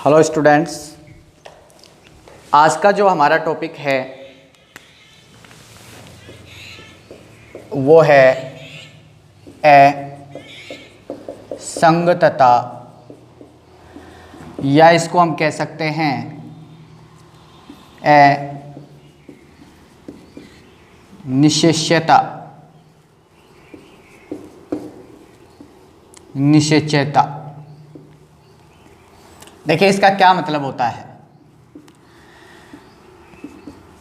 Hello students, आज का जो हमारा टॉपिक है वो है संगतता, या इसको हम कह सकते हैं निश्चयता। देखिए इसका क्या मतलब होता है।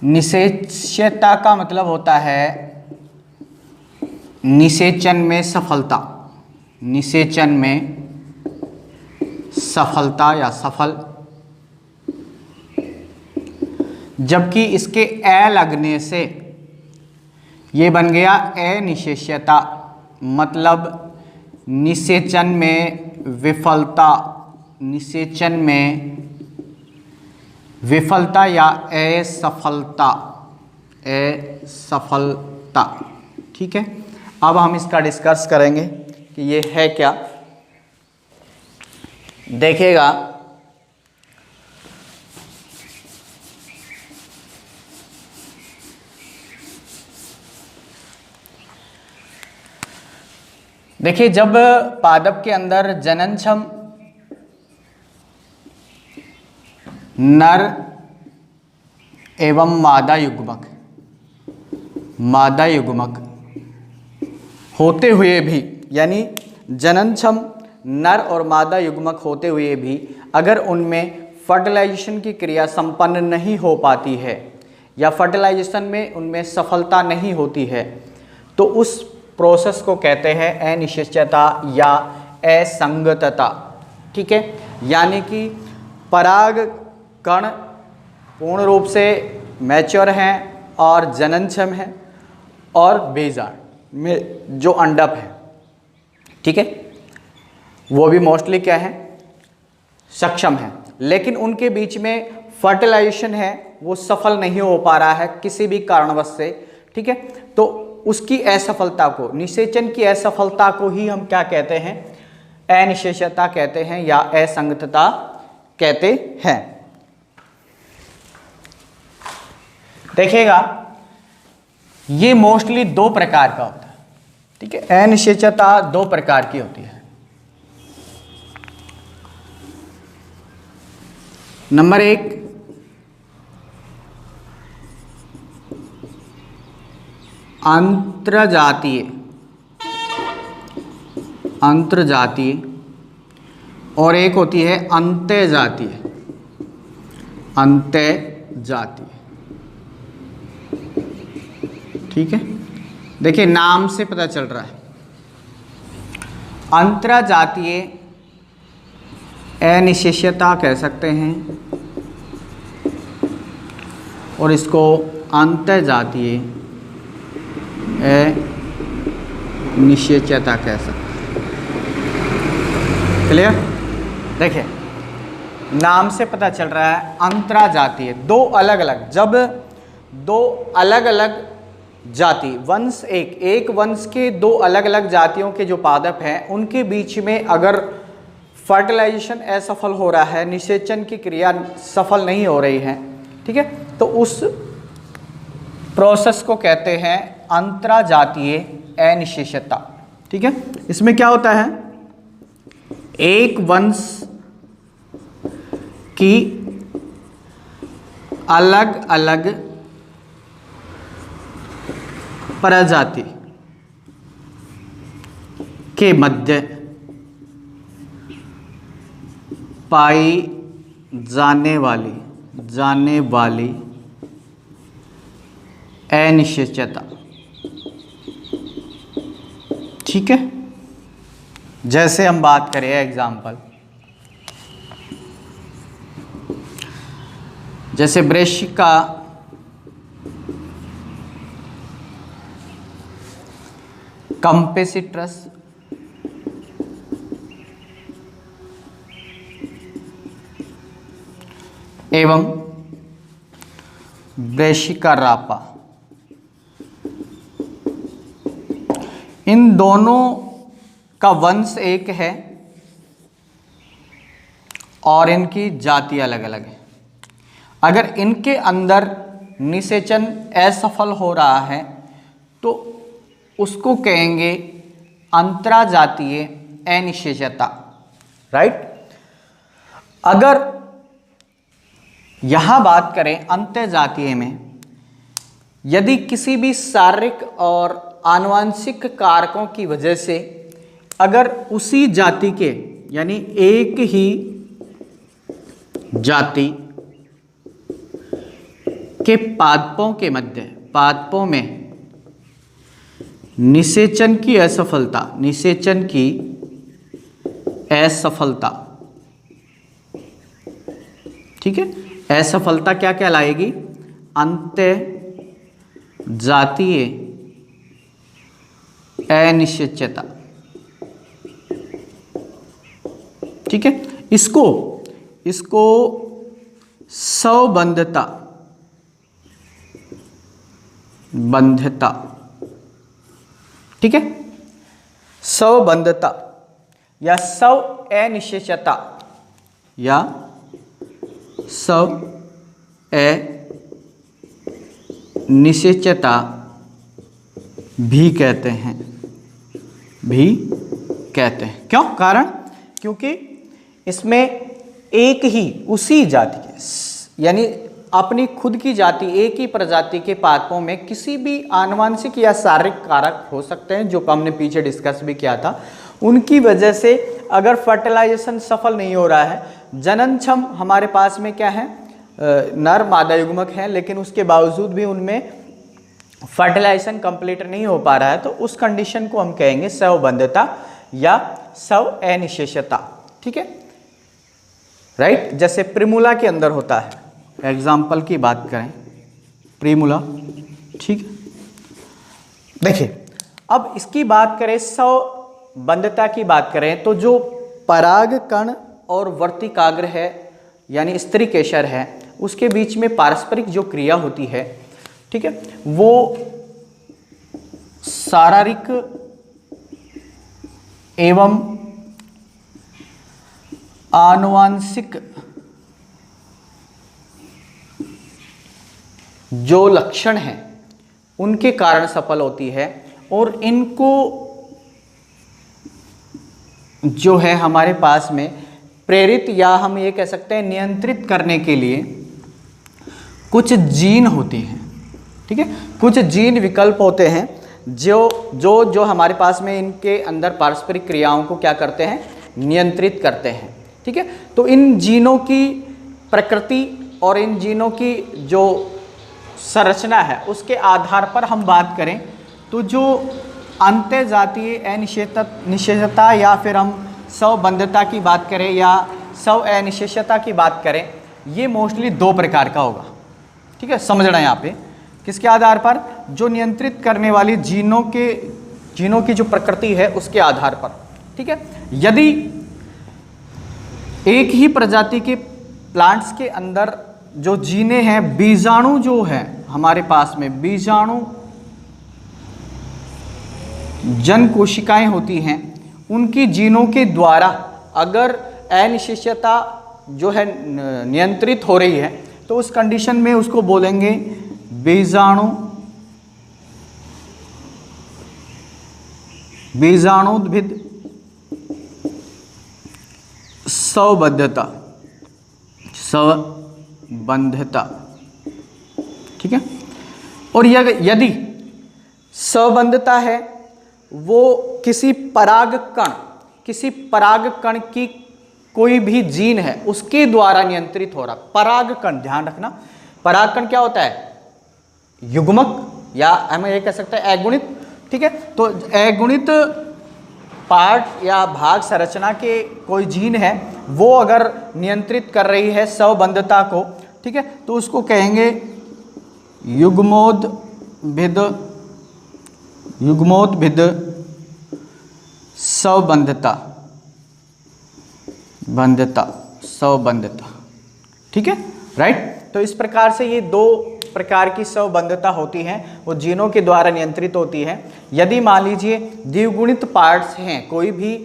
निश्चयता का मतलब होता है निषेचन में सफलता, निषेचन में सफलता या सफल। जबकि इसके ए लगने से ये बन गया अनिश्चयता, मतलब निषेचन में विफलता, निषेचन में विफलता या असफलता, असफलता। ठीक है, अब हम इसका डिस्कस करेंगे कि ये है क्या। देखिएगा देखिए, जब पादप के अंदर जननक्षम नर एवं मादा युग्मक होते हुए भी, यानी जननक्षम नर और मादा युग्मक होते हुए भी अगर उनमें फर्टिलाइजेशन की क्रिया संपन्न नहीं हो पाती है या फर्टिलाइजेशन में उनमें सफलता नहीं होती है, तो उस प्रोसेस को कहते हैं अनिश्चयता या असंगतता। ठीक है, यानी कि पराग कण पूर्ण रूप से मैच्योर हैं और जननक्षम हैं और बीजांड में जो अंडक है, ठीक है, वो भी मोस्टली क्या है, सक्षम है, लेकिन उनके बीच में फर्टिलाइजेशन है वो सफल नहीं हो पा रहा है किसी भी कारणवश से। ठीक है, तो उसकी असफलता को, निषेचन की असफलता को ही हम क्या कहते हैं, अनिश्चयता कहते हैं या असंगतता कहते हैं। देखिएगा ये मोस्टली दो प्रकार का होता है। ठीक है, अनिश्चयता दो प्रकार की होती है। नंबर एक, अंतरजातीय और एक होती है अंतःजातीय। ठीक है, देखिए नाम से पता चल रहा है। अंतरजातीय अनिश्चयता कह सकते हैं और इसको अंतःजातीय अनिश्चयता कह सकते हैं। क्लियर? देखिए नाम से पता चल रहा है अंतरजातीय, दो अलग अलग, जब दो अलग अलग जाति वंश, एक वंश के दो अलग अलग जातियों के जो पादप हैं उनके बीच में अगर फर्टिलाइजेशन असफल हो रहा है, निषेचन की क्रिया सफल नहीं हो रही है, ठीक है, तो उस प्रोसेस को कहते हैं अंतरजातीय अनिश्चयता। ठीक है, इसमें क्या होता है, एक वंश की अलग अलग प्रजाति के मध्य पाई जाने वाली अनिश्चयता। ठीक है, जैसे हम बात करें एग्जाम्पल, जैसे ब्रेशिका कंपेसिट्रस एवं ब्रेशिका रापा, इन दोनों का वंश एक है और इनकी जाति अलग अलग है। अगर इनके अंदर निषेचन असफल हो रहा है तो उसको कहेंगे अंतराजातीय अनिषेचता, राइट। अगर यहां बात करें अंतर्जातीय में, यदि किसी भी शारीरिक और आनुवंशिक कारकों की वजह से अगर उसी जाति के यानी एक ही जाति के पादपों के मध्य पादपों में निषेचन की असफलता, ठीक है, असफलता क्या कहलाएगी? अंतर्जातीय अनिश्चितता, ठीक है। इसको स्वबंधता ठीक है, स्वबंधता या स्व अनिश्चितता या स्व अनिश्चितता भी कहते हैं। क्यों? कारण क्योंकि इसमें एक ही उसी जाति के यानी अपनी खुद की जाति, एक ही प्रजाति के पादपों में किसी भी आनुवंशिक या शारीरिक कारक हो सकते हैं, जो हमने पीछे डिस्कस भी किया था। उनकी वजह से अगर फर्टिलाइजेशन सफल नहीं हो रहा है, जननक्षम हमारे पास में क्या है, नर मादा युग्मक है, लेकिन उसके बावजूद भी उनमें फर्टिलाइजेशन कंप्लीट नहीं हो पा रहा है, तो उस कंडीशन को हम कहेंगे स्वबंधता या स्व अनिश्चितता, ठीक है, राइट। जैसे प्रिमूला के अंदर होता है, एग्जाम्पल की बात करें प्रिमूला, ठीक है। देखिए अब इसकी बात करें, स्वबंधता की बात करें, तो जो परागकण और वर्तिकाग्र है यानी स्त्री केशर है, उसके बीच में पारस्परिक जो क्रिया होती है, ठीक है, वो शारीरिक एवं आनुवंशिक जो लक्षण हैं उनके कारण सफल होती है, और इनको जो है हमारे पास में प्रेरित या हम ये कह सकते हैं नियंत्रित करने के लिए कुछ जीन होती हैं, ठीक है, कुछ जीन विकल्प होते हैं जो हमारे पास में इनके अंदर पारस्परिक क्रियाओं को क्या करते हैं, नियंत्रित करते हैं, ठीक है। तो इन जीनों की प्रकृति और इन जीनों की जो संरचना है उसके आधार पर हम बात करें तो जो अंतर्जातीय अनिश्चितता या फिर हम स्वबंधता की बात करें या स्व अनिश्चितता की बात करें, ये मोस्टली दो प्रकार का होगा, ठीक है। समझना यहाँ पे किसके आधार पर, जो नियंत्रित करने वाली जीनों की जो प्रकृति है उसके आधार पर, ठीक है। यदि एक ही प्रजाति के प्लांट्स के अंदर जो जीने हैं, बीजाणु जो है हमारे पास में बीजाणु जन कोशिकाएं होती हैं, उनकी जीनों के द्वारा अगर अनिश्चितता जो है नियंत्रित हो रही है, तो उस कंडीशन में उसको बोलेंगे बीजाणुद्भिद स्वबंधता, ठीक है। और यदि स्वबंधता है वो किसी परागकण की कोई भी जीन है उसके द्वारा नियंत्रित हो रहा, परागकण, ध्यान रखना, परागकण क्या होता है, युग्मक या हम ये कह सकते हैं अगुणित, ठीक है। तो अगुणित पार्ट या भाग संरचना के कोई जीन है, वो अगर नियंत्रित कर रही है स्वबंधता को, ठीक है, तो उसको कहेंगे युग्मोद्भिद स्वबंधता, ठीक है, राइट। तो इस प्रकार से ये दो प्रकार की स्वबंधता होती है, वो जीनों के द्वारा नियंत्रित होती है। यदि मान लीजिए द्विगुणित पार्ट्स हैं, कोई भी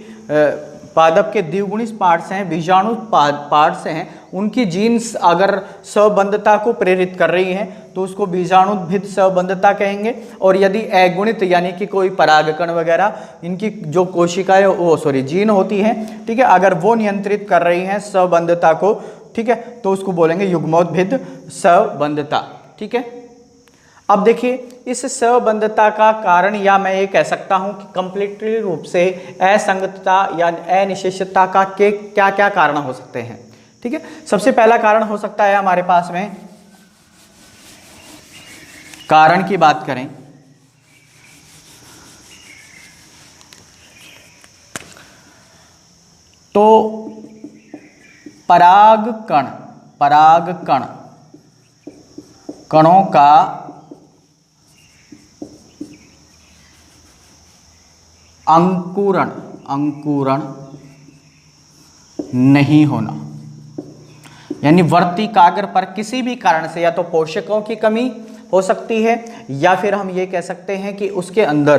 पादप के द्विगुणित पार्ट्स हैं, बीजाणु पार्ट्स हैं, उनकी जीन्स अगर संबंधता को प्रेरित कर रही हैं तो उसको बीजाणुभिद संबंधता कहेंगे। और यदि अगुणित यानी कि कोई परागकण वगैरह इनकी जो कोशिकाएं जीन होती हैं, ठीक है, अगर वो नियंत्रित कर रही हैं संबंधता को, ठीक है, तो उसको बोलेंगे युग्मोद्भिद संबंधता। ठीक है, अब देखिए इस संबंधता का कारण, या मैं ये कह सकता हूं कि कंप्लीटली रूप से असंगतता या अनिश्चितता का के क्या क्या कारण हो सकते हैं। ठीक है, सबसे पहला कारण हो सकता है हमारे पास में, कारण की बात करें तो परागकण कणों का अंकुरण नहीं होना, यानी वर्तिकाग्र पर किसी भी कारण से या तो पोषकों की कमी हो सकती है, या फिर हम ये कह सकते हैं कि उसके अंदर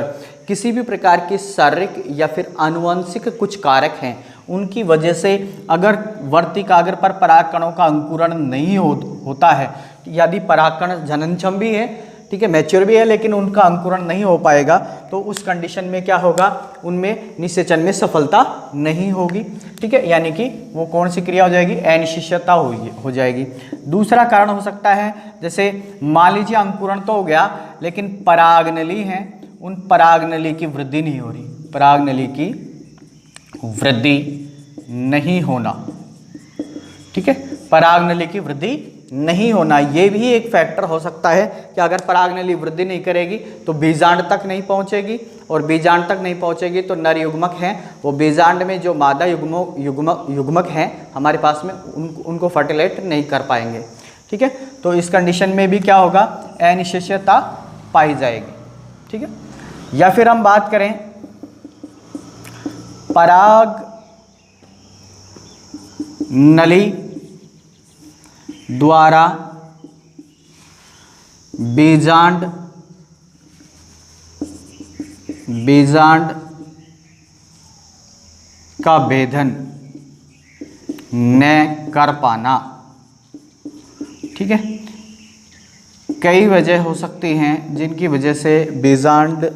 किसी भी प्रकार की शारीरिक या फिर आनुवंशिक कुछ कारक हैं, उनकी वजह से अगर वर्तिकाग्र पर परागकणों का अंकुरण नहीं होता है, यदि परागकण जननक्षम भी है, ठीक है, मैच्योर भी है, लेकिन उनका अंकुरण नहीं हो पाएगा, तो उस कंडीशन में क्या होगा, उनमें निषेचन में सफलता नहीं होगी। ठीक है, यानी कि वो कौन सी क्रिया हो जाएगी, अनिश्चितता हो जाएगी। दूसरा कारण हो सकता है, जैसे मान लीजिए अंकुरण तो हो गया लेकिन परागनली है, उन परागनली की वृद्धि नहीं हो रही, परागनली की वृद्धि नहीं होना। ठीक है, परागनली की वृद्धि नहीं होना, ये भी एक फैक्टर हो सकता है कि अगर परागनली वृद्धि नहीं करेगी तो बीजांड तक नहीं पहुंचेगी, और बीजांड तक नहीं पहुंचेगी तो नर युग्मक हैं, वो बीजांड में जो मादा युग्मक हैं हमारे पास में उनको फर्टिलाइट नहीं कर पाएंगे। ठीक है, तो इस कंडीशन में भी क्या होगा, अनिश्चितता पाई जाएगी। ठीक है, या फिर हम बात करें पराग नली द्वारा बीजांड का भेदन न कर पाना। ठीक है, कई वजह हो सकती हैं जिनकी वजह से बीजांड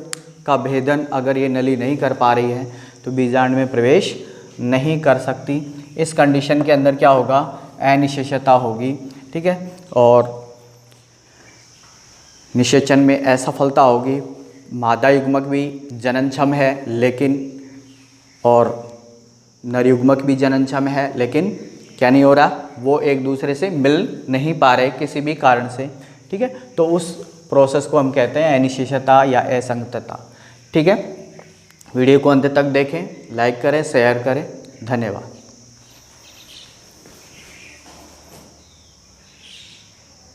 का भेदन अगर ये नली नहीं कर पा रही है तो बीजांड में प्रवेश नहीं कर सकती। इस कंडीशन के अंदर क्या होगा, अनिश्चितता होगी। ठीक है, और निषेचन में असफलता होगी, मादा युग्मक भी जननक्षम है लेकिन, और नर युग्मक भी जननक्षम है लेकिन क्या नहीं हो रहा, वो एक दूसरे से मिल नहीं पा रहे किसी भी कारण से। ठीक है, तो उस प्रोसेस को हम कहते हैं अनिश्चितता या असंगतता। ठीक है, वीडियो को अंत तक देखें, लाइक करें, शेयर करें, धन्यवाद।